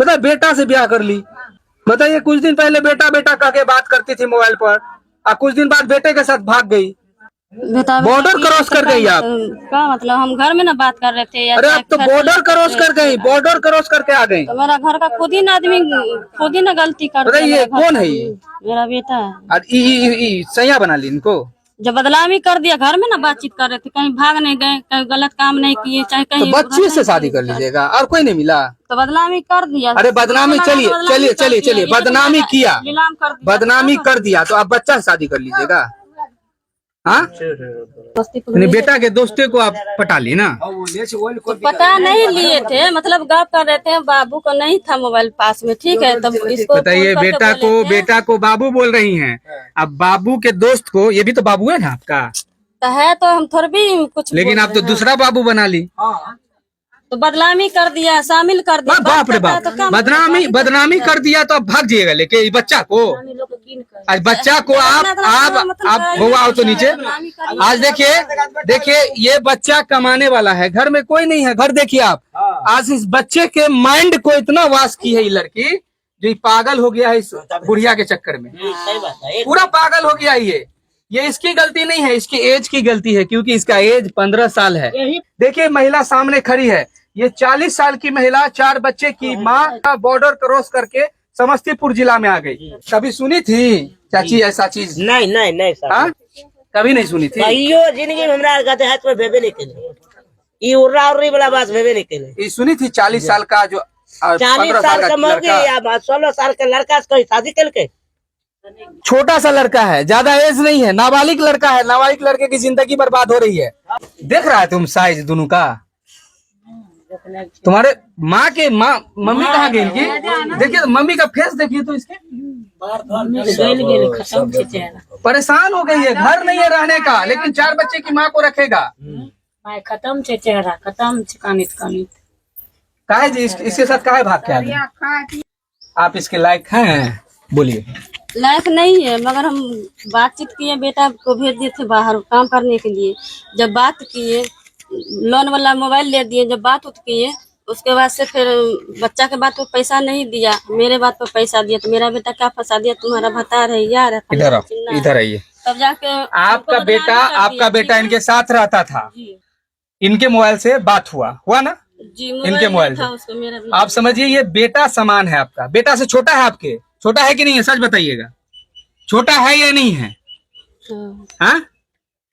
सीधा बेटा से ब्याह कर ली। बताइए, कुछ दिन पहले बेटा बेटा कह के बात करती थी मोबाइल पर, और कुछ दिन बाद बेटे के साथ भाग गई। बॉर्डर क्रॉस कर गई आप। क्या मतलब, हम घर में ना बात कर रहे थे। अरे आप तो बॉर्डर क्रॉस कर गई, बॉर्डर क्रॉस करके आ गई। तो मेरा घर का खुद ही ना आदमी खुद ही ना गलती कर दिया। बताइए कौन है ये? मेरा बेटा है। और सैया बना ली इनको। जब बदलामी कर दिया, घर में ना बातचीत कर रहे थे, कहीं भाग नहीं गए, कहीं गलत काम नहीं किए, चाहे कहीं तो बच्ची से शादी कर लीजिएगा, और कोई नहीं मिला तो बदनामी कर दिया। अरे बदनामी, चलिए चलिए चलिए चलिए, बदनामी किया, नीलाम कर दिया, बदनामी कर दिया, तो आप बच्चा से शादी कर लीजिएगा। हाँ, बेटा के दोस्ते को आप पटा ली ना। तो पता नहीं लिए थे, मतलब गप कर रहे थे, बाबू को नहीं था मोबाइल पास में, ठीक है। तब इसको बताइए, बेटा को बाबू बोल रही हैं, अब बाबू के दोस्त को, ये भी तो बाबू है ना आपका। तो है, तो हम थोड़ा भी कुछ, लेकिन आप तो दूसरा बाबू बना ली। तो बदनामी कर दिया, शामिल कर दिया। बाप रे बाप, बदनामी कर दिया, तो आप भाग जाइएगा लेके बच्चा को। आज बच्चा को आप वो आओ तो नीचे। आज देखिए ये बच्चा कमाने वाला है, घर में कोई नहीं है। घर देखिए आप, आज इस बच्चे के माइंड को इतना वास की है ये लड़की, जो पागल हो गया है इस बुढ़िया के चक्कर में। पूरा पागल हो गया ये इसकी गलती नहीं है, इसकी एज की गलती है, क्योंकि इसका एज 15 साल है। देखिए महिला सामने खड़ी है, ये 40 साल की महिला, 4 बच्चे की माँ, बॉर्डर क्रॉस करके समस्तीपुर जिला में आ गई। कभी सुनी थी चाची ऐसा चीज? नहीं हाँ, कभी नहीं सुनी थी। जिंदगी में हमरा कहते हाथ में भेबे नहीं केले, ई उर्रा उर्री वाला बात भेबे नहीं केले। ये सुनी थी 40 साल का जो 40 साल का मौगी या 16 साल के लड़का से कोई शादी कर के। छोटा सा लड़का है, ज्यादा एज नहीं है, नाबालिग लड़का है। नाबालिग लड़के की जिंदगी बर्बाद हो रही है। देख रहा है तुम साइज दोनों का? तुम्हारे माँ के मम्मी कहाँ गई इनकी? देखिए मम्मी का फेस देखिए तो इसके परेशान हो गई है, घर नहीं है रहने का, लेकिन 4 बच्चे की माँ को रखेगा। खत्म से चेहरा, खत्म कानित काहे जी इसके साथ काहे भाग के आ गए? आप इसके लायक हैं? बोलिए। लायक नहीं है, मगर हम बातचीत किए, बेटा को भेज दिए थे बाहर काम करने के लिए। जब बात किए, लोन वाला मोबाइल ले दिए, जब बात किए, उसके बाद से फिर बच्चा के बात पर पैसा नहीं दिया, मेरे बात पर पैसा दिया। तो मेरा बेटा क्या फंसा दिया, तुम्हारा भता है यार, इधर आइए। तब जाके आपका बेटा इनके साथ रहता था, इनके मोबाइल से बात हुआ ना जी, इनके मोबाइल से। आप समझिए ये बेटा समान है आपका। बेटा से छोटा है आपके? छोटा है कि नहीं है, सच बताइएगा, छोटा है या नहीं है? हाँ,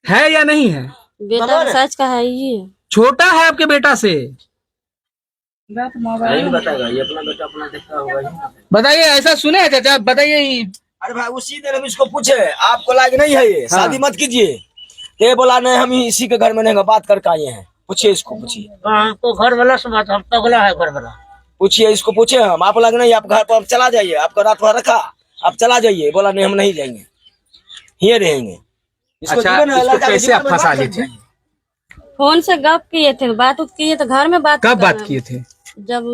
है या नहीं है? बेटा सच का है, ये छोटा है आपके बेटा से। बताएगा ये अपना बेटा अपना देखता होगा। बताइए, ऐसा सुने हैं चाचा? बताइए। अरे भाई उसी दिन हम इसको पूछे, आपको लायक नहीं है ये, शादी मत कीजिए। ये बोला नहीं, हम इसी के घर में नहीं बात करके आए हैं। पूछिए इसको, पूछिए। तो घर वाला से बात, हम पगला है घर वाला। पूछिए इसको, पूछे हम। आप लग नहीं, आप घर पर चला जाइए, आपका रात भर रखा, आप चला जाइए। बोला नहीं हम नहीं जाएंगे, ये रहेंगे। अच्छा, इसको कैसे आप फंसा लिए थे? फोन से गप किए थे, बात किए, तो घर में बात। कब बात किए थे? जब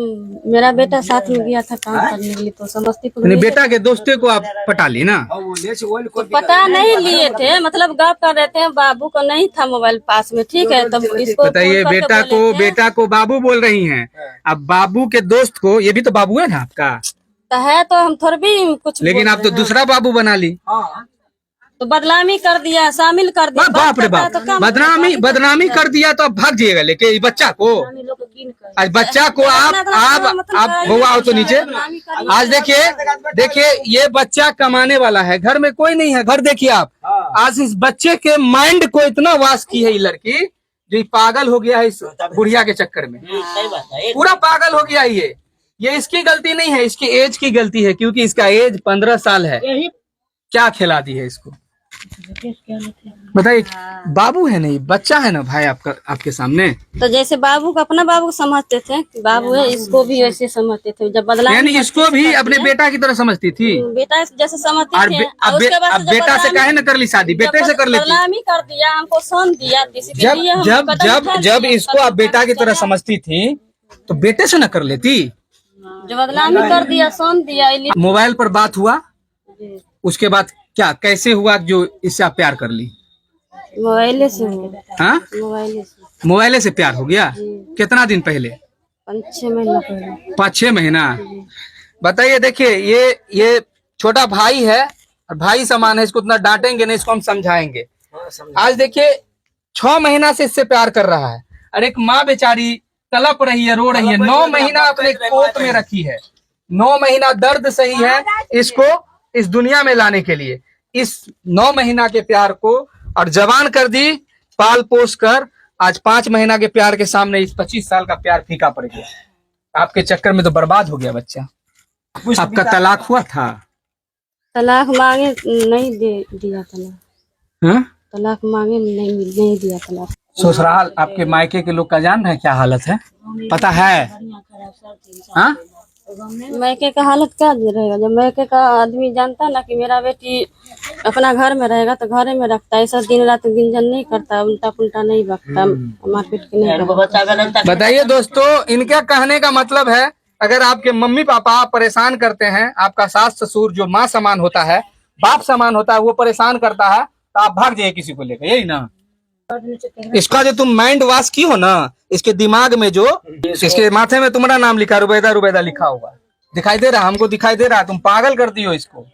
मेरा बेटा साथ में गया था काम करने के लिए, तो समस्तीपुर बेटा के दोस्ते को आप पटा ली ना। तो पता नहीं लिए थे, मतलब गप कर रहे थे, बाबू को नहीं था मोबाइल पास में, ठीक है। तब इसको बताइए, बेटा को बाबू बोल रही हैं, अब बाबू के दोस्त को, ये भी तो बाबू है ना आपका। तो है, तो हम थोड़ा भी कुछ, लेकिन आप तो दूसरा बाबू बना ली। तो बदनामी कर दिया, शामिल कर दिया। बाप रे बाप, बदनामी कर दिया, तो आप भाग जाइएगा लेके बच्चा को। आज बच्चा को आप वो आओ तो नीचे। आज देखिए ये बच्चा कमाने वाला है, घर में कोई नहीं है। घर देखिए आप, आज इस बच्चे के माइंड को इतना वास की है ये लड़की, जो पागल हो गया है इस बुढ़िया के चक्कर में। पूरा पागल हो गया है ये इसकी गलती नहीं है, इसकी एज की गलती है, क्योंकि इसका एज 15 साल है। क्या खिला दी है इसको? बताइए, बाबू है नहीं, बच्चा है ना भाई आपका, आपके सामने। तो जैसे बाबू को अपना बाबू को समझते थे, बाबू है, इसको भी वैसे समझते थे। जब बदलाव, यानी इसको भी अपने बेटा की तरह समझती थी। बेटा जैसे समझते थे। अब बेटा से काहे न कर ली शादी, बेटे से कर लेती। बदनामी कर दिया, हमको सोन दिया। जब इसको आप बेटा की तरह समझती थी, तो बेटे से न कर लेती। जब बदनामी कर दिया, सोन दिया। मोबाइल पर बात हुआ, उसके बाद क्या कैसे हुआ जो इससे आप प्यार कर ली? मोबाइल से। हाँ, मोबाइल से प्यार हो गया। कितना दिन पहले? 5-6 महीना पहले। 5-6 महीना। बताइए, देखिए ये छोटा भाई है और भाई समान है, इसको उतना डांटेंगे नहीं, इसको हम समझाएंगे। आज देखिए 6 महीना से इससे प्यार कर रहा है और एक माँ बेचारी तड़प रही है, रो रही है। 9 महीना अपने कोख में रखी है, 9 महीना दर्द सही है इसको इस दुनिया में लाने के लिए। इस 9 महीना के प्यार को और जवान कर दी, पाल पोस कर। आज 5 महीना के प्यार के सामने इस 25 साल का प्यार फीका पड़ गया। आपके चक्कर में तो बर्बाद हो गया बच्चा। आपका तलाक हुआ था? तलाक मांगे नहीं दिया तलाक। हाँ? तलाक मांगे नहीं दिया तलाक। ससुराल आपके मायके के लोग का जान रहे क्या हालत है, पता है? हाँ? मैके का हालत क्या रहेगा? जब मैके का आदमी जानता ना कि मेरा बेटी अपना घर में रहेगा तो घरे में रखता है, ऐसा दिन रात गिंजन नहीं करता, उल्टा पुल्टा नहीं बकता, मारपीट के नहीं करता। बताइए दोस्तों, इनका कहने का मतलब है अगर आपके मम्मी पापा परेशान करते हैं, आपका सास ससुर जो माँ समान होता है, बाप समान होता है, वो परेशान करता है तो आप भाग जाइए किसी को लेकर, यही ना? इसका जो तुम माइंड वॉश की हो ना, इसके दिमाग में जो इसके माथे में तुम्हारा नाम लिखा, रुबैदा रुबैदा लिखा हुआ दिखाई दे रहा, हमको दिखाई दे रहा। तुम पागल कर दी हो इसको।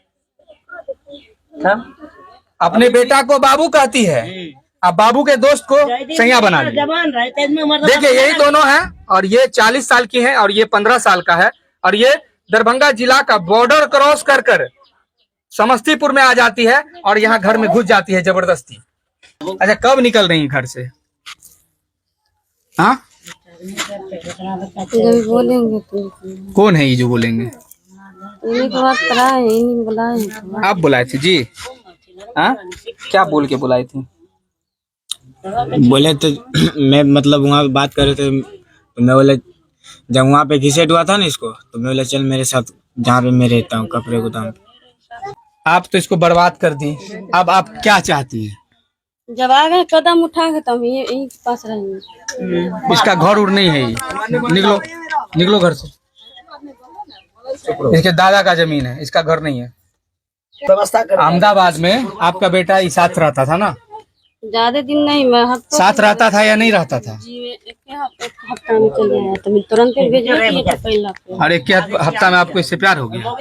अपने बेटा को बाबू कहती है, अब बाबू के दोस्त को सैया बना ली। देखिए यही दोनों हैं और ये 40 साल की है और ये 15 साल का है और ये दरभंगा जिला का बॉर्डर क्रॉस कर कर समस्तीपुर में आ जाती है और यहाँ घर में घुस जाती है जबरदस्ती। अच्छा, कब निकल रही घर से? हाँ, जब बोलेंगे तो। कौन है ये जो बोलेंगे? इन्हीं को बात कराए, इन्हीं बुलाए। आप बुलाए थे जी? हाँ, क्या बोल के बुलाई थी? बोले तो मैं मतलब वहाँ पे बात कर रहे थे तो मैं बोले, जब वहाँ पे घिसेट हुआ था ना इसको, तो मैं बोले चल मेरे साथ जहाँ पे मैं रहता हूँ कपड़े गोदाम पे। आप तो इसको बर्बाद कर दी, अब आप क्या चाहती हैं? जब आ गए कदम उठा के तो हम यही पास रहेंगे। इसका घर उड़ नहीं है, ये निकलो निकलो घर से। इसके दादा का जमीन है, इसका घर नहीं है। व्यवस्था कर। अहमदाबाद में आपका बेटा ही साथ रहता था ना? ज्यादा दिन नहीं, मैं हफ्ते साथ रहता था या नहीं रहता था? जी एक हफ्ता में चले आया तो मैं तुरंत ही भेज दिए थे पहला पे। और एक हफ्ता में आपको इससे प्यार हो गया?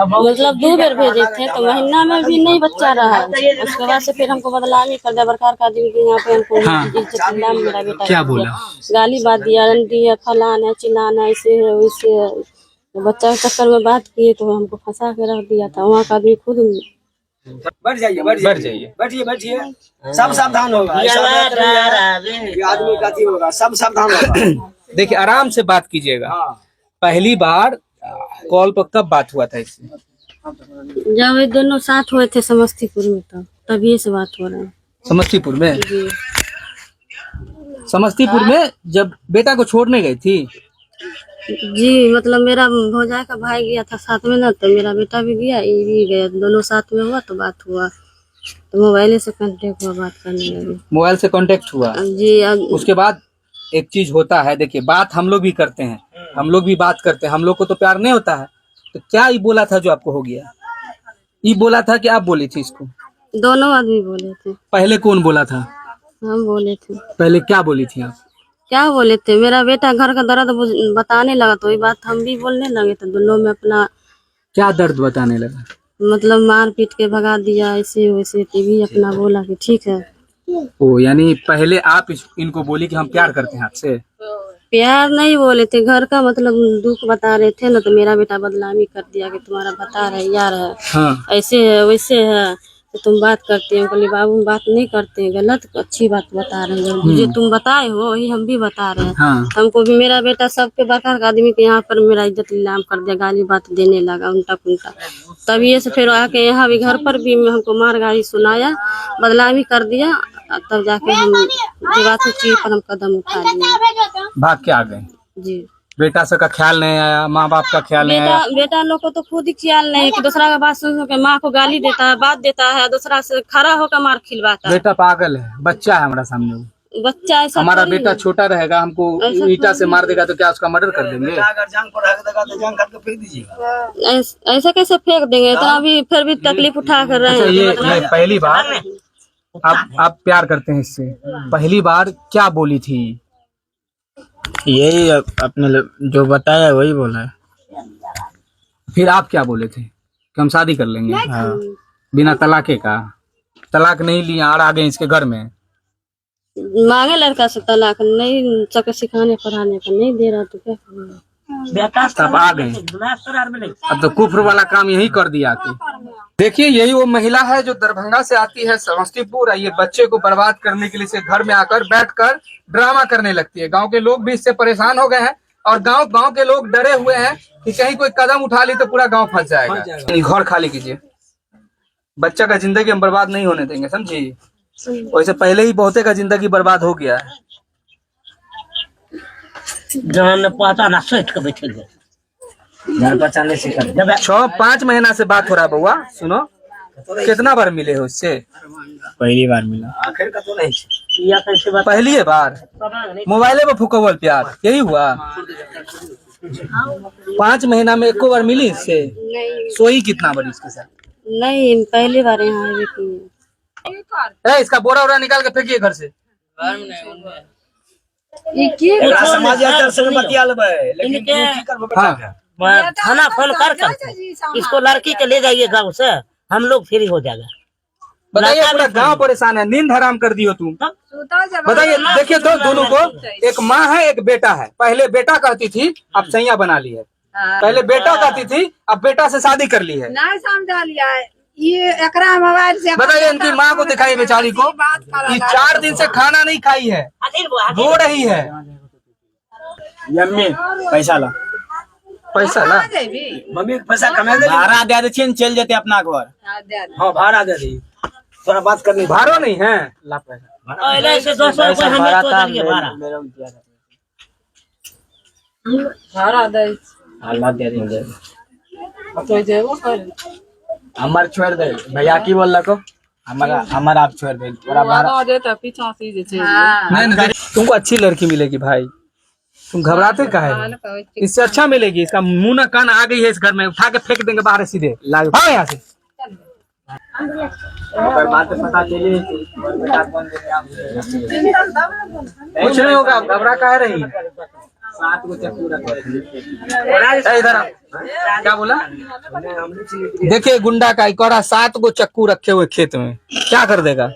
मतलब 2 बार भेजे थे तो महीना में भी नहीं बच्चा रहा। उसके बाद से फिर हमको बदलामी कर दिया बरकार का दिन के यहाँ पे हमको। हाँ। चिल्ला मेरा बेटा क्या बोला? गाली बात दिया, रंडी है, फलाना चिल्लाना, ऐसे है वैसे है। तो बच्चा के चक्कर में बात किए तो हमको फंसा के रख दिया था। वहाँ का आदमी खुद बैठ जाइए बैठिए बैठिए, सब सावधान होगा। ये आदमी का अथी होगा, सब सावधान होगा। देखिए आराम से बात कीजिएगा। पहली बार कॉल पर कब बात हुआ था इससे? जब ये दोनों साथ हुए थे समस्तीपुर में, तभी से बात हो रहा है। समस्तीपुर में? जी समस्तीपुर में जब बेटा को छोड़ने गई थी? जी, मतलब मेरा भौजाई का भाई गया था साथ में ना, तो मेरा बेटा भी गया, ये भी गया, दोनों साथ में हुआ तो बात हुआ। तो मोबाइल से कांटेक्ट हुआ, बात करने लगे। मोबाइल से कांटेक्ट हुआ जी। उसके बाद एक चीज होता है, देखिए बात हम लोग भी करते हैं, हम लोग भी बात करते हैं, हम लोग को तो प्यार नहीं होता है। तो क्या ये बोला था जो आपको हो गया? ये बोला था कि आप बोली थी इसको? दोनों आदमी बोले थे। पहले कौन बोला था? हम बोले थे। पहले क्या बोली थी आप? क्या बोले थे? मेरा बेटा घर का दर्द बताने लगा तो ये बात हम भी बोलने लगे, तो दोनों में अपना क्या दर्द बताने लगा? मतलब मार पीट के भगा दिया, ऐसे वैसे। टीवी अपना बोला कि ठीक है। ओ, यानी पहले आप इनको बोली कि हम प्यार करते हैं आपसे? प्यार नहीं बोले थे, घर का मतलब दुख बता रहे थे ना, तो मेरा बेटा बदनामी कर दिया कि तुम्हारा बता रहे यार है। हाँ। ऐसे है वैसे है, तो तुम बात करते हो। बोले बाबू बात नहीं करते हैं, गलत अच्छी बात बता रहे हैं, जो तुम बताए हो वही हम भी बता रहे हैं। हाँ। हमको भी मेरा बेटा सबके बरकार का आदमी के यहाँ पर मेरा इज्जत नीलाम कर दिया, गाली बात देने लगा उल्टा पुल्टा। तभी से फिर आके यहाँ भी घर पर भी हमको मार गाली सुनाया, बदनामी कर दिया। तब जाके हम बात चीज पर हम कदम उठा लिए, भाग के आ गए। जी। बेटा सबका ख्याल नहीं आया, माँ बाप का ख्याल नहीं आया? बेटा लोग को तो खुद ही ख्याल नहीं कि दूसरा का बात सुन के माँ को गाली देता है, बात देता है, दूसरा से खड़ा होकर मार खिलवाता है। बेटा पागल है, बच्चा है हमारा सामने वो। बच्चा ऐसा हमारा थोड़ी बेटा है। छोटा रहेगा, हमको ईटा से मार देगा तो क्या उसका मर्डर कर देंगे? अगर जान पर रख देगा तो जान करके फेंक दीजिएगा। ऐसा कैसे फेंक देंगे? इतना भी फिर भी तकलीफ उठा कर रहे अच्छा, हैं। ये पहली बार आप प्यार करते हैं इससे, पहली बार क्या बोली थी? यही अपने जो बताया वही बोला है। फिर आप क्या बोले थे कि हम शादी कर लेंगे हाँ। बिना तलाके का? तलाक नहीं लिया और आ गए इसके घर में। मांगे लड़का से तलाक, नहीं सबके सिखाने पढ़ाने का नहीं दे रहा तो क्या करेंगे? बेटा तब आ गए। अब तो कुफ्र वाला काम यही कर दिया कि देखिए, यही वो महिला है जो दरभंगा से आती है समस्तीपुर, ये बच्चे को बर्बाद करने के लिए इसे घर में आकर बैठकर ड्रामा करने लगती है। गांव के लोग भी इससे परेशान हो गए हैं और गांव के लोग डरे हुए हैं कि कहीं कोई कदम उठा ली तो पूरा गांव फंस जाएगा। घर खाली कीजिए, बच्चा का जिंदगी हम बर्बाद नहीं होने देंगे, समझिए। वैसे पहले ही बहुते का जिंदगी बर्बाद हो गया है। जहाँ पता ना सोच के बैठे गए घर बचाने से कर जब 6-5 महीना से बात हो रहा है बउआ, सुनो। कितना बार मिले हो इससे? पहली बार मिला। आखिर का तो नहीं या कैसे बात पहली बार मोबाइले पे फुकवल प्यार यही हुआ। 5 महीना में एको बार मिली इससे? नहीं सोई कितना बार इसके साथ? नहीं, पहली बार यहाँ आई थी। इसका बोरा वोरा निकाल के फेंकिए घर से। पूरा समाज यार से बतिया लेबे, लेकिन इनके- तू की करबे बेटा के? मैं थाना फोन कर इसको लड़की के ले जाइए गाँव से, हम लोग फ्री हो जाएगा। बताइए, पूरा गांव परेशान है, नींद हराम कर दी हो तुम। बताइए, देखिए तो दोनों को, एक माँ है एक बेटा है। पहले बेटा कहती थी, अब सैया बना ली है। पहले बेटा कहती थी, अब बेटा से शादी कर ली है। नहीं समझा लिया है। ये एकरा मोबाइल से बताइए, इनकी माँ को दिखाई बेचारी को, ये 4 दिन से खाना नहीं खाई है, रो रही है। यम्मी पैसा ला, पैसा ला, मम्मी के पैसा कमा दे। भाड़ा दे दे, चल जाते अपना घर। हां भाड़ा दे दी, थोड़ा बात करनी। भाड़ो नहीं है, ला पैसा। पहले से 200 रुपये हमें तो दीजिए भाड़ा। भाड़ा दे अल्लाह दे देंगे। तो जेबो कर हमार छोड़ दे भैया, की बोल को हमारा आप छोड़ दे, पूरा भाड़ा भाड़ा देता पीछा से जे छे। नहीं, तुमको अच्छी लड़की मिलेगी भाई, तुम घबराते काहे हो? इससे अच्छा मिलेगी। इसका मुंह ना कान आ गई है इस घर में, उठा के फेंक देंगे बाहर सीधे। भाग यहाँ से। बात पता चली कुछ नहीं होगा, घबरा काहे रही है? 7 को चक्कू रखा इधर आओ। क्या बोला? देखिए, गुंडा का इकौड़ा 7 को चक्कू रखे हुए खेत में, क्या कर देगा?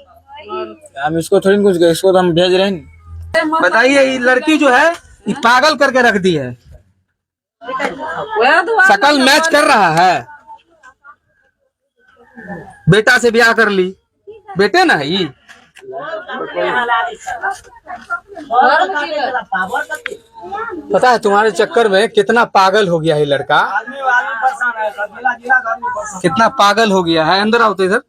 हम इसको थोड़ी कुछ, इसको तो हम भेज रहे हैं। बताइए, ये लड़की जो है ये पागल करके रख दी है। शकल मैच कर रहा है। बेटा से ब्याह कर ली, बेटे ना है ये। पता है तुम्हारे चक्कर में कितना पागल हो गया है लड़का, आदमी वाला परेशान है, जिला जिला का आदमी परेशान। कितना पागल हो गया है। अंदर आओ तो इधर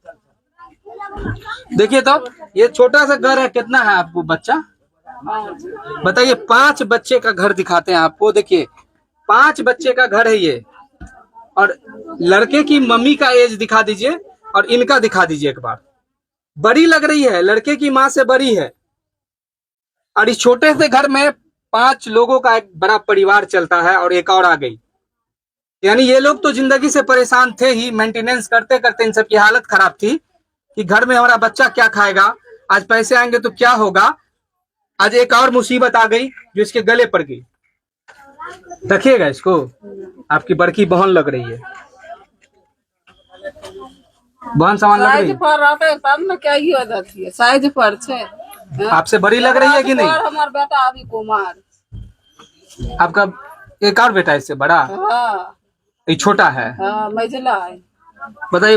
देखिए तो, ये छोटा सा घर है, कितना है आपको बच्चा? बताइए, 5 बच्चे का घर दिखाते हैं आपको। देखिए, 5 बच्चे का घर है ये, और लड़के की मम्मी का एज दिखा दीजिए और इनका दिखा दीजिए एक बार। बड़ी लग रही है, लड़के की माँ से बड़ी है। और इस छोटे से घर में 5 लोगों का एक बड़ा परिवार चलता है, और एक और आ गई। यानी ये लोग तो जिंदगी से परेशान थे ही, मेंटेनेंस करते करते इन सब की हालत खराब थी कि घर में हमारा बच्चा क्या खाएगा, आज पैसे आएंगे तो क्या होगा। आज एक और मुसीबत आ गई जो इसके गले पड़ गई। रखिएगा इसको, आपकी बड़की बहन लग रही है, बहन समान लग रही साइज है। पर रहते तब न क्या ही होता थी। साइज पर छे। आपसे बड़ी लग रही है कि नहीं? और हमार बेटा अभी कुमार। आपका एक और बेटा इससे बड़ा, हाँ ये छोटा है। हाँ मझला है। बताइए,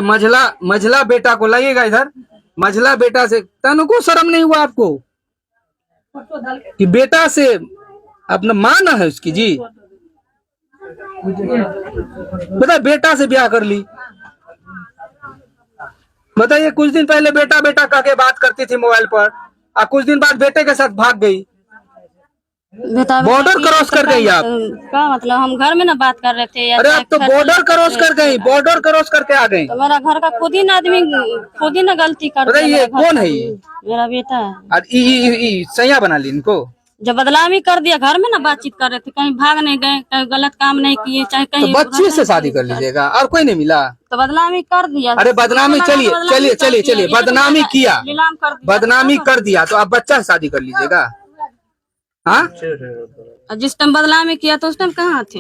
मझला बेटा को लाइएगा इधर। मझला बेटा से तनको शर्म नहीं हुआ आपको कि बेटा से अपना माँ ना है उसकी जी? बताइए, बेटा से ब्याह कर ली। बताइए, कुछ दिन पहले बेटा बेटा कह के बात करती थी मोबाइल पर, और कुछ दिन बाद बेटे के साथ भाग गई। बॉर्डर क्रॉस कर गई आप। क्या मतलब, हम घर में ना बात कर रहे थे। अरे आप तो बॉर्डर क्रॉस कर गई, बॉर्डर क्रॉस करके आ गई। तो मेरा घर का खुद ही ना आदमी खुद ही ना गलती कर बताइए, ये कौन है ये? मेरा बेटा है। और सैया बना ली इनको। जब बदलामी कर दिया, घर में ना बातचीत कर रहे थे, कहीं भाग नहीं गए, कहीं गलत काम नहीं किए, चाहे तो कहीं बच्चे से शादी कर लीजिएगा, और कोई नहीं मिला? तो बदनामी कर दिया। अरे बदनामी, चलिए बदनामी किया, नीलाम कर दिया। बदनामी कर दिया तो आप बच्चा से शादी कर लीजिएगा। हाँ और जिस टाइम बदला में किया तो उस टाइम कहाँ थे?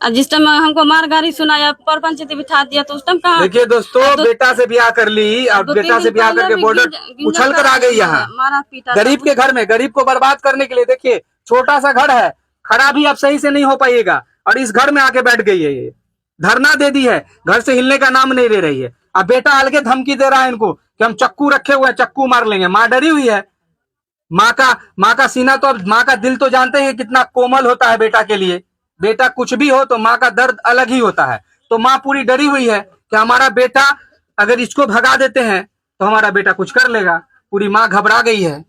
और जिस टाइम हमको मार गाड़ी सुनाया, परपंच बिठा दिया तो उस टाइम कहाँ? देखिए दोस्तों, बेटा से ब्याह कर ली, अब बेटा से ब्याह करके बॉर्डर उछल कर आ गई यहाँ, मारा पीटा गरीब के घर में, गरीब को बर्बाद करने के लिए। देखिए छोटा सा घर है, खड़ा भी अब सही से नहीं हो पाइएगा, और इस घर में आके बैठ गई है, ये धरना दे दी है, घर से हिलने का नाम नहीं ले रही है। अब बेटा अलगे धमकी दे रहा है इनको कि हम चक्कू रखे हुए हैं, चक्कू मार लेंगे। माँ डरी हुई है। माँ का सीना तो, अब माँ का दिल तो जानते हैं कितना कोमल होता है बेटा के लिए। बेटा कुछ भी हो तो माँ का दर्द अलग ही होता है। तो माँ पूरी डरी हुई है कि हमारा बेटा, अगर इसको भगा देते हैं तो हमारा बेटा कुछ कर लेगा। पूरी माँ घबरा गई है।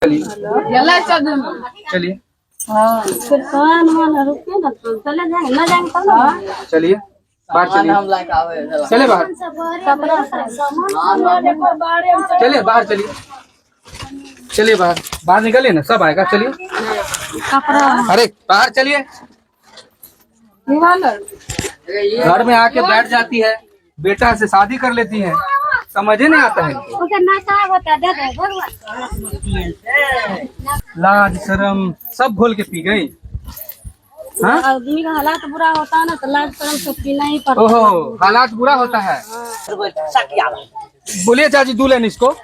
चलिए चलिए फिर रुके ना तो चले जाएंगे, ना जाएंगे तब ना। चलिए बाहर चलिए, चले बाहर, चलिए बाहर, चलिए चलिए बाहर, बाहर निकलिए ना, सब आएगा। चलिए अरे बाहर चलिए। घर में आके बैठ जाती है, बेटा से शादी कर लेती है, समझ ही नहीं आता है। लाज शर्म सब भूल के पी गई। हाँ? आदमी का हालात बुरा होता है ना तो लाज शर्म से पीना ही पड़ता है। ओहो, हालात बुरा होता है। बोलिए चाची, दूल्हन इसको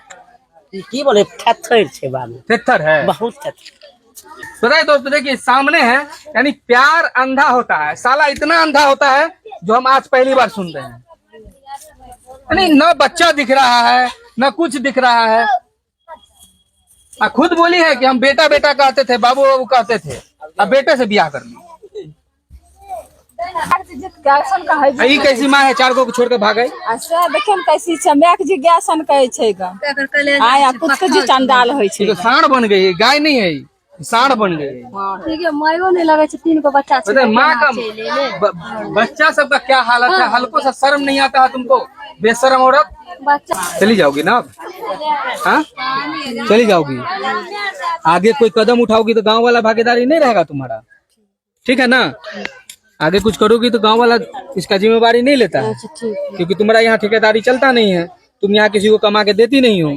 की बोले थेथर छे बाबू, थेथर है, बहुत थेथर। पता है दोस्तों, देखिए सामने है, यानी प्यार अंधा होता है। साला इतना अंधा होता है जो हम आज पहली बार सुन रहे हैं। यानी न बच्चा दिख रहा है, न कुछ दिख रहा है। खुद बोली है कि हम बेटा बेटा कहते थे, बाबू बाबू कहते थे, अब बेटे से ब्याह कर ली। यही कैसी माँ है, चार को छोड़ कर भाग गई। देखिए कैसी छै, मैक जिज्ञासन कहै छै गा, आया कुछ के जी चंडाल होय छै। तो सांड बन गई है, गाय नहीं है, सांड बन गई है। ठीक है, मायो नहीं लगे छै, 3 को बच्चा छै। पता है माँ का बच्चा सबका क्या हालत है। हल्को सा शर्म नहीं आता है तुमको, बेशरम औरत। चली जाओगी ना अब? हाँ चली जाओगी। आगे कोई कदम उठाओगी तो गांव वाला भागीदारी नहीं रहेगा तुम्हारा, ठीक है ना? आगे कुछ करोगी तो गांव वाला इसका जिम्मेवारी नहीं लेता है, क्योंकि तुम्हारा यहाँ ठेकेदारी चलता नहीं है, तुम यहाँ किसी को कमा के देती नहीं हो।